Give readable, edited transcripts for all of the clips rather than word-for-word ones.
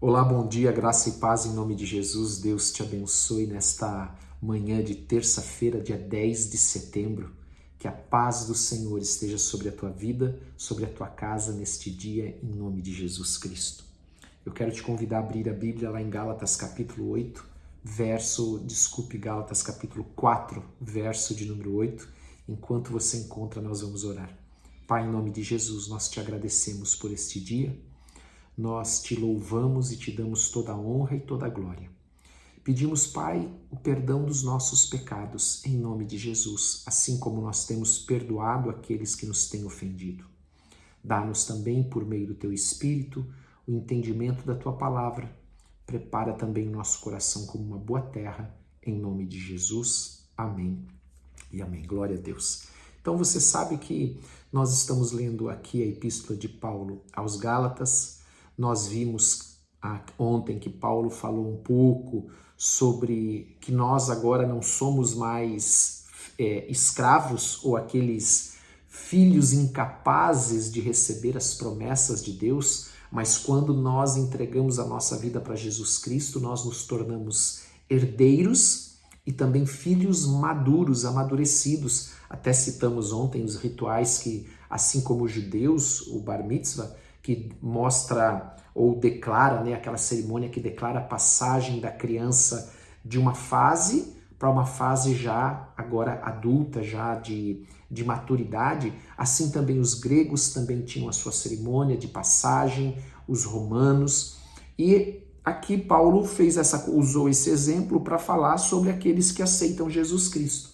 Olá, bom dia, graça e paz em nome de Jesus. Deus te abençoe nesta manhã de terça-feira, dia 10 de setembro. Que a paz do Senhor esteja sobre a tua vida, sobre a tua casa neste dia, em nome de Jesus Cristo. Eu quero te convidar a abrir a Bíblia lá em Gálatas capítulo 8, Gálatas capítulo 4, verso de número 8. Enquanto você encontra, nós vamos orar. Pai, em nome de Jesus, nós te agradecemos por este dia. Nós te louvamos e te damos toda a honra e toda a glória. Pedimos, Pai, o perdão dos nossos pecados, em nome de Jesus, assim como nós temos perdoado aqueles que nos têm ofendido. Dá-nos também, por meio do Teu Espírito, o entendimento da Tua Palavra. Prepara também o nosso coração como uma boa terra, em nome de Jesus. Amém e amém. Glória a Deus. Então você sabe que nós estamos lendo aqui a Epístola de Paulo aos Gálatas. Nós vimos ontem que Paulo falou um pouco sobre que nós agora não somos mais escravos ou aqueles filhos incapazes de receber as promessas de Deus, mas quando nós entregamos a nossa vida para Jesus Cristo, nós nos tornamos herdeiros e também filhos maduros, amadurecidos. Até citamos ontem os rituais que, assim como os judeus, o Bar Mitzvah, que mostra ou declara, aquela cerimônia que declara a passagem da criança de uma fase para uma fase já agora adulta, já de maturidade. Assim também os gregos também tinham a sua cerimônia de passagem, os romanos. E aqui Paulo usou esse exemplo para falar sobre aqueles que aceitam Jesus Cristo.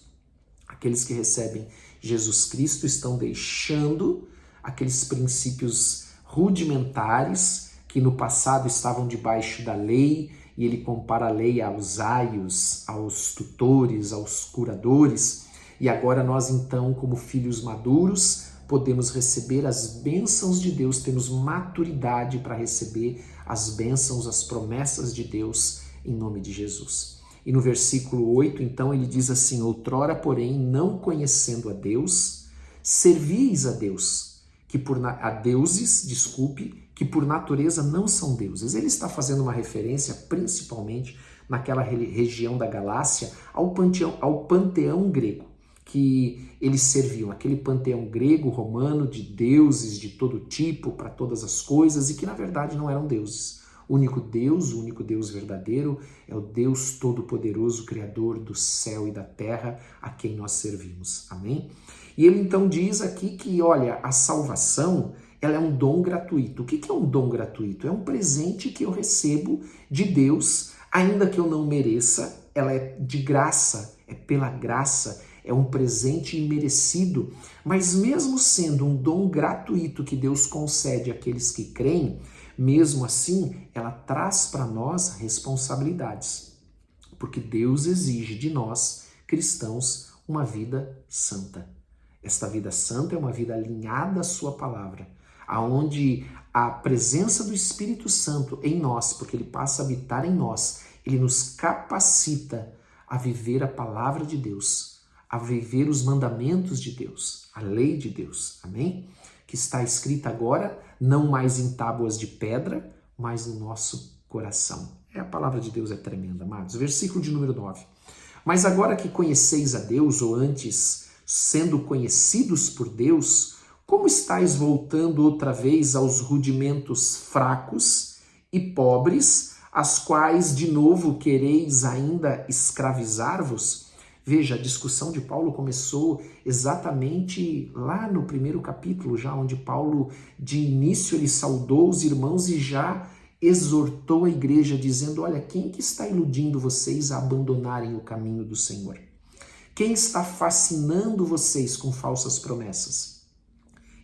Aqueles que recebem Jesus Cristo estão deixando aqueles princípios rudimentares que no passado estavam debaixo da lei, e ele compara a lei aos aios, aos tutores, aos curadores, e agora nós então, como filhos maduros, podemos receber as bênçãos de Deus, temos maturidade para receber as bênçãos, as promessas de Deus em nome de Jesus. E no versículo 8, então, ele diz assim: outrora, porém, não conhecendo a Deus, servis a Deus, que por natureza não são deuses. Ele está fazendo uma referência principalmente naquela região da Galácia ao panteão grego que eles serviam, aquele panteão grego, romano, de deuses de todo tipo, para todas as coisas, e que na verdade não eram deuses. O único Deus verdadeiro é o Deus Todo-Poderoso, Criador do céu e da terra, a quem nós servimos. Amém? E ele então diz aqui que, olha, a salvação, ela é um dom gratuito. O que é um dom gratuito? É um presente que eu recebo de Deus, ainda que eu não mereça, ela é de graça, é pela graça, é um presente imerecido, mas mesmo sendo um dom gratuito que Deus concede àqueles que creem, mesmo assim, ela traz para nós responsabilidades, porque Deus exige de nós, cristãos, uma vida santa. Esta vida santa é uma vida alinhada à sua palavra, aonde a presença do Espírito Santo em nós, porque ele passa a habitar em nós, ele nos capacita a viver a palavra de Deus, a viver os mandamentos de Deus, a lei de Deus, amém? Que está escrita agora, não mais em tábuas de pedra, mas no nosso coração. A palavra de Deus é tremenda, amados. Versículo de número 9. Mas agora que conheceis a Deus, ou antes, sendo conhecidos por Deus, como estáis voltando outra vez aos rudimentos fracos e pobres, as quais de novo quereis ainda escravizar-vos? Veja, a discussão de Paulo começou exatamente lá no primeiro capítulo, já onde Paulo, de início, ele saudou os irmãos e já exortou a igreja, dizendo: olha, quem que está iludindo vocês a abandonarem o caminho do Senhor? Quem está fascinando vocês com falsas promessas?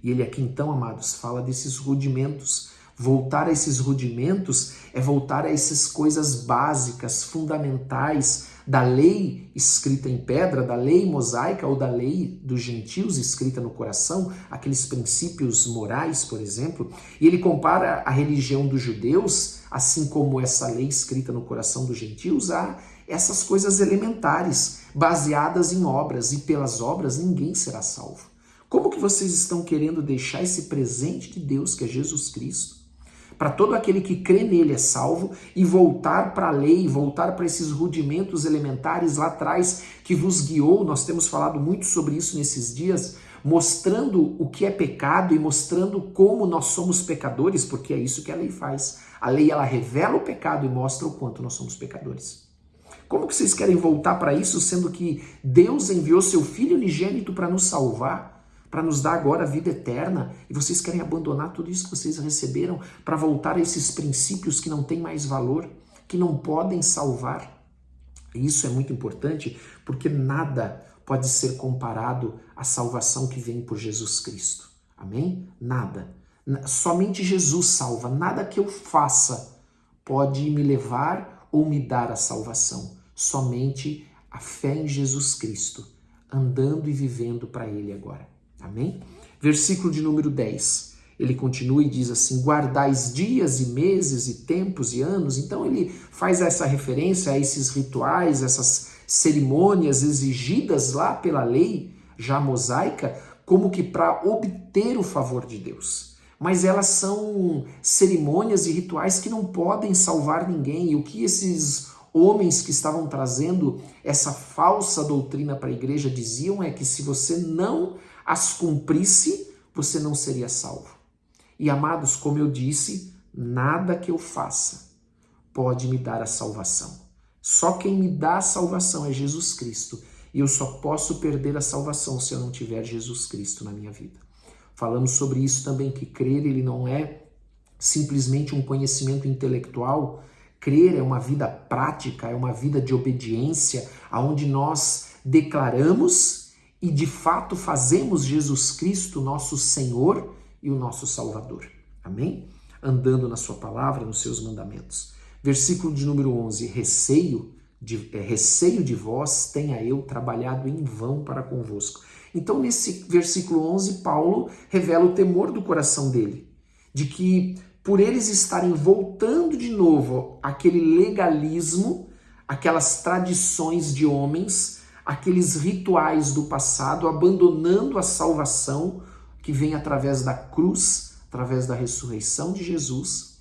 E ele aqui então, amados, fala desses rudimentos. Voltar a esses rudimentos é voltar a essas coisas básicas, fundamentais, da lei escrita em pedra, da lei mosaica ou da lei dos gentios escrita no coração, aqueles princípios morais, por exemplo. E ele compara a religião dos judeus, assim como essa lei escrita no coração dos gentios, a essas coisas elementares, baseadas em obras, e pelas obras ninguém será salvo. Como que vocês estão querendo deixar esse presente de Deus, que é Jesus Cristo, para todo aquele que crê nele é salvo, e voltar para a lei, voltar para esses rudimentos elementares lá atrás que vos guiou. Nós temos falado muito sobre isso nesses dias, mostrando o que é pecado e mostrando como nós somos pecadores, porque é isso que a lei faz. A lei, ela revela o pecado e mostra o quanto nós somos pecadores. Como que vocês querem voltar para isso, sendo que Deus enviou seu Filho unigênito para nos salvar, para nos dar agora a vida eterna, e vocês querem abandonar tudo isso que vocês receberam para voltar a esses princípios que não têm mais valor, que não podem salvar? E isso é muito importante, porque nada pode ser comparado à salvação que vem por Jesus Cristo. Amém? Nada. Somente Jesus salva. Nada que eu faça pode me levar ou me dar a salvação. Somente a fé em Jesus Cristo, andando e vivendo para Ele agora. Amém? Versículo de número 10. Ele continua e diz assim: guardais dias e meses e tempos e anos. Então ele faz essa referência a esses rituais, essas cerimônias exigidas lá pela lei já mosaica, como que para obter o favor de Deus. Mas elas são cerimônias e rituais que não podem salvar ninguém. E o que esses homens que estavam trazendo essa falsa doutrina para a igreja diziam é que se você não as cumprisse, você não seria salvo. E amados, como eu disse, nada que eu faça pode me dar a salvação. Só quem me dá a salvação é Jesus Cristo. E eu só posso perder a salvação se eu não tiver Jesus Cristo na minha vida. Falamos sobre isso também, que crer ele não é simplesmente um conhecimento intelectual. Crer é uma vida prática, é uma vida de obediência, onde nós declaramos e de fato fazemos Jesus Cristo nosso Senhor e o nosso Salvador. Amém? Andando na sua palavra, nos seus mandamentos. Versículo de número 11. Receio de vós tenha eu trabalhado em vão para convosco. Então nesse versículo 11, Paulo revela o temor do coração dele, de que por eles estarem voltando de novo àquele legalismo, aquelas tradições de homens, aqueles rituais do passado, abandonando a salvação que vem através da cruz, através da ressurreição de Jesus,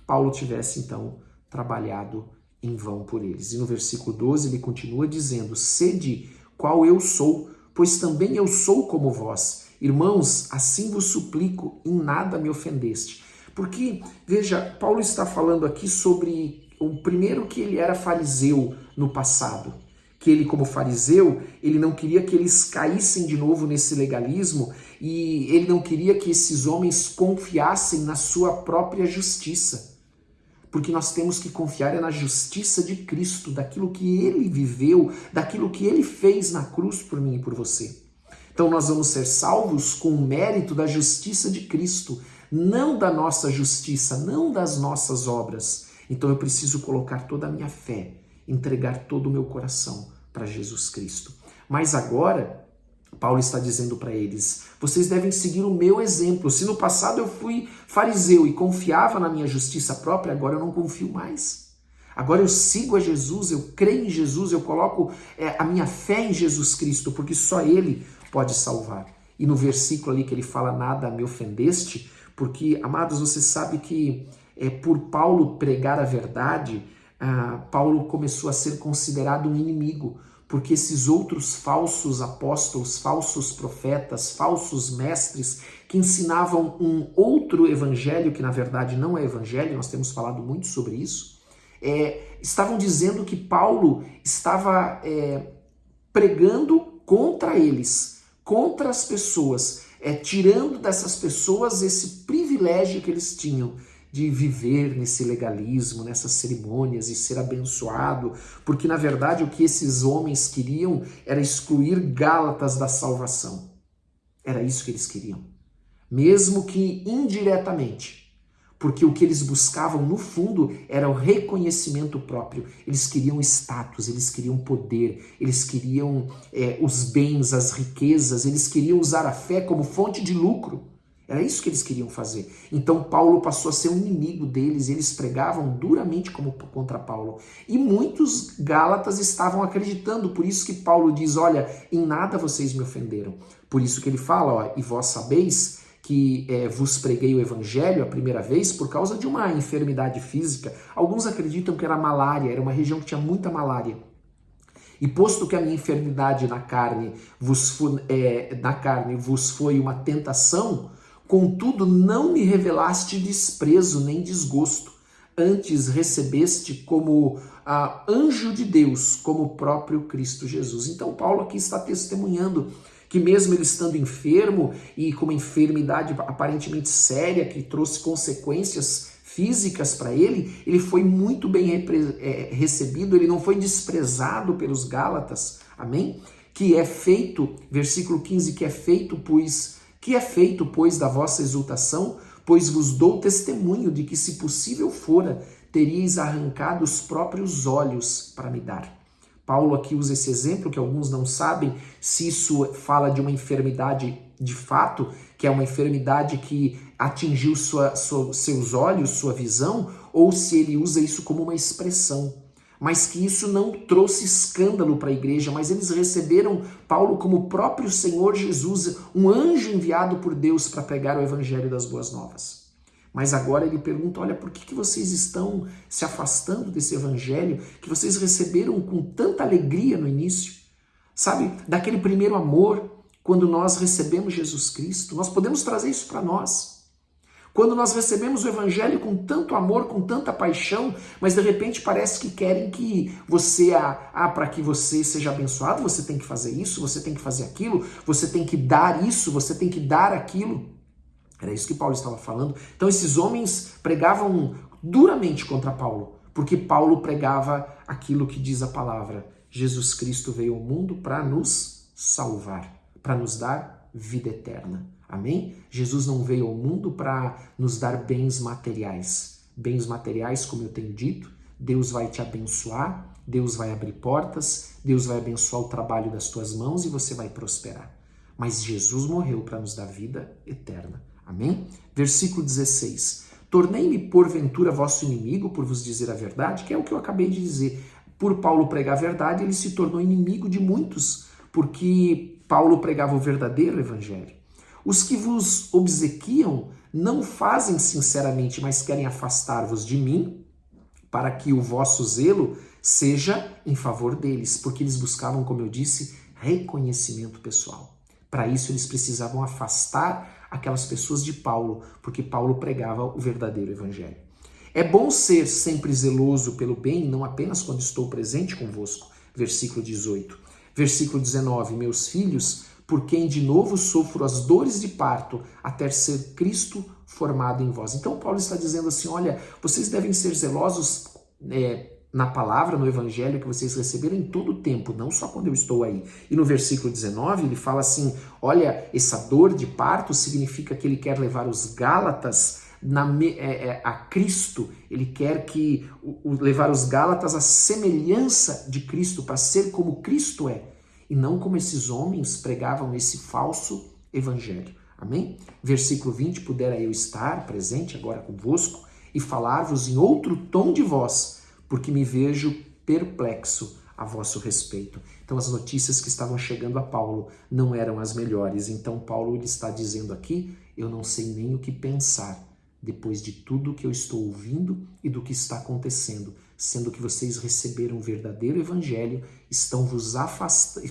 Paulo tivesse então trabalhado em vão por eles. E no versículo 12 ele continua dizendo: sede qual eu sou, pois também eu sou como vós. Irmãos, assim vos suplico, em nada me ofendeste. Porque, veja, Paulo está falando aqui sobre o primeiro, que ele era fariseu no passado, que ele, como fariseu, ele não queria que eles caíssem de novo nesse legalismo, e ele não queria que esses homens confiassem na sua própria justiça. Porque nós temos que confiar na justiça de Cristo, daquilo que ele viveu, daquilo que ele fez na cruz por mim e por você. Então nós vamos ser salvos com o mérito da justiça de Cristo, não da nossa justiça, não das nossas obras. Então eu preciso colocar toda a minha fé, entregar todo o meu coração para Jesus Cristo. Mas agora, Paulo está dizendo para eles: vocês devem seguir o meu exemplo. Se no passado eu fui fariseu e confiava na minha justiça própria, agora eu não confio mais. Agora eu sigo a Jesus, eu creio em Jesus, eu coloco a minha fé em Jesus Cristo, porque só Ele pode salvar. E no versículo ali que ele fala: nada me ofendeste, porque, amados, você sabe que por Paulo pregar a verdade, Paulo começou a ser considerado um inimigo, porque esses outros falsos apóstolos, falsos profetas, falsos mestres, que ensinavam um outro evangelho, que na verdade não é evangelho, nós temos falado muito sobre isso, estavam dizendo que Paulo estava pregando contra eles, contra as pessoas, tirando dessas pessoas esse privilégio que eles tinham de viver nesse legalismo, nessas cerimônias e ser abençoado, porque na verdade o que esses homens queriam era excluir Gálatas da salvação. Era isso que eles queriam, mesmo que indiretamente, porque o que eles buscavam no fundo era o reconhecimento próprio. Eles queriam status, eles queriam poder, eles queriam os bens, as riquezas, eles queriam usar a fé como fonte de lucro. Era isso que eles queriam fazer. Então Paulo passou a ser um inimigo deles, eles pregavam duramente contra Paulo. E muitos gálatas estavam acreditando, por isso que Paulo diz: olha, em nada vocês me ofenderam. Por isso que ele fala, e vós sabeis que vos preguei o evangelho a primeira vez por causa de uma enfermidade física. Alguns acreditam que era malária, era uma região que tinha muita malária. E posto que a minha enfermidade na carne vos foi uma tentação, contudo não me revelaste desprezo nem desgosto, antes recebeste como anjo de Deus, como o próprio Cristo Jesus. Então Paulo aqui está testemunhando que mesmo ele estando enfermo e com uma enfermidade aparentemente séria que trouxe consequências físicas para ele foi muito bem recebido, ele não foi desprezado pelos Gálatas, amém? Que é feito, versículo 15, que é feito, pois, da vossa exultação, pois vos dou testemunho de que, se possível fora, teríeis arrancado os próprios olhos para me dar. Paulo aqui usa esse exemplo, que alguns não sabem se isso fala de uma enfermidade de fato, que é uma enfermidade que atingiu seus olhos, sua visão, ou se ele usa isso como uma expressão. Mas que isso não trouxe escândalo para a igreja, mas eles receberam Paulo como o próprio Senhor Jesus, um anjo enviado por Deus para pregar o evangelho das boas novas. Mas agora ele pergunta, olha, por que vocês estão se afastando desse evangelho que vocês receberam com tanta alegria no início? Sabe, daquele primeiro amor, quando nós recebemos Jesus Cristo, nós podemos trazer isso para nós. Quando nós recebemos o evangelho com tanto amor, com tanta paixão, mas de repente parece que querem que você, para que você seja abençoado, você tem que fazer isso, você tem que fazer aquilo, você tem que dar isso, você tem que dar aquilo. Era isso que Paulo estava falando. Então esses homens pregavam duramente contra Paulo, porque Paulo pregava aquilo que diz a palavra. Jesus Cristo veio ao mundo para nos salvar, para nos dar vida eterna. Amém? Jesus não veio ao mundo para nos dar bens materiais. Bens materiais, como eu tenho dito, Deus vai te abençoar, Deus vai abrir portas, Deus vai abençoar o trabalho das tuas mãos e você vai prosperar. Mas Jesus morreu para nos dar vida eterna. Amém? Versículo 16. Tornei-me porventura vosso inimigo por vos dizer a verdade, que é o que eu acabei de dizer. Por Paulo pregar a verdade, ele se tornou inimigo de muitos, porque Paulo pregava o verdadeiro evangelho. Os que vos obsequiam não fazem sinceramente, mas querem afastar-vos de mim, para que o vosso zelo seja em favor deles, porque eles buscavam, como eu disse, reconhecimento pessoal. Para isso eles precisavam afastar aquelas pessoas de Paulo, porque Paulo pregava o verdadeiro evangelho. É bom ser sempre zeloso pelo bem, não apenas quando estou presente convosco. Versículo 18. Versículo 19. Meus filhos, por quem de novo sofro as dores de parto, até ser Cristo formado em vós. Então Paulo está dizendo assim, olha, vocês devem ser zelosos na palavra, no evangelho que vocês receberam em todo o tempo, não só quando eu estou aí. E no versículo 19 ele fala assim, olha, essa dor de parto significa que ele quer levar os Gálatas a Cristo, ele quer levar os Gálatas à semelhança de Cristo, para ser como Cristo é, e não como esses homens pregavam esse falso evangelho. Amém? Versículo 20, pudera eu estar presente agora convosco e falar-vos em outro tom de voz, porque me vejo perplexo a vosso respeito. Então as notícias que estavam chegando a Paulo não eram as melhores. Então Paulo ele está dizendo aqui, eu não sei nem o que pensar depois de tudo que eu estou ouvindo e do que está acontecendo, sendo que vocês receberam o verdadeiro evangelho,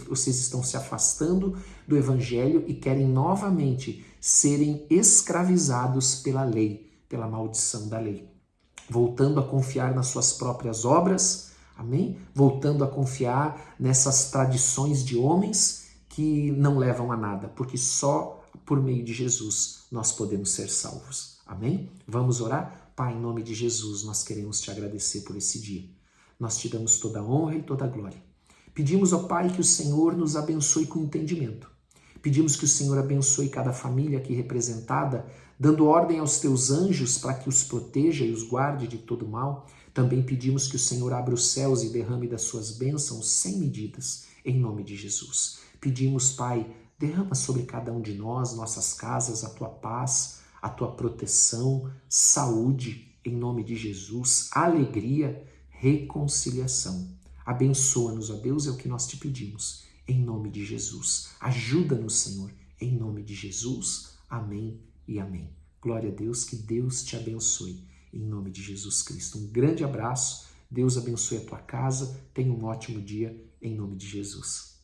vocês estão se afastando do evangelho e querem novamente serem escravizados pela lei, pela maldição da lei. Voltando a confiar nas suas próprias obras, amém? Voltando a confiar nessas tradições de homens que não levam a nada, porque só por meio de Jesus nós podemos ser salvos. Amém? Vamos orar? Pai, em nome de Jesus, nós queremos te agradecer por esse dia. Nós te damos toda a honra e toda a glória. Pedimos ao Pai que o Senhor nos abençoe com entendimento. Pedimos que o Senhor abençoe cada família aqui representada, dando ordem aos teus anjos para que os proteja e os guarde de todo mal. Também pedimos que o Senhor abra os céus e derrame das suas bênçãos sem medidas, em nome de Jesus. Pedimos, Pai, derrama sobre cada um de nós, nossas casas, a tua paz, a tua proteção, saúde, em nome de Jesus, alegria, reconciliação. Abençoa-nos, ó Deus, é o que nós te pedimos, em nome de Jesus. Ajuda-nos, Senhor, em nome de Jesus. Amém e amém. Glória a Deus, que Deus te abençoe, em nome de Jesus Cristo. Um grande abraço, Deus abençoe a tua casa, tenha um ótimo dia, em nome de Jesus.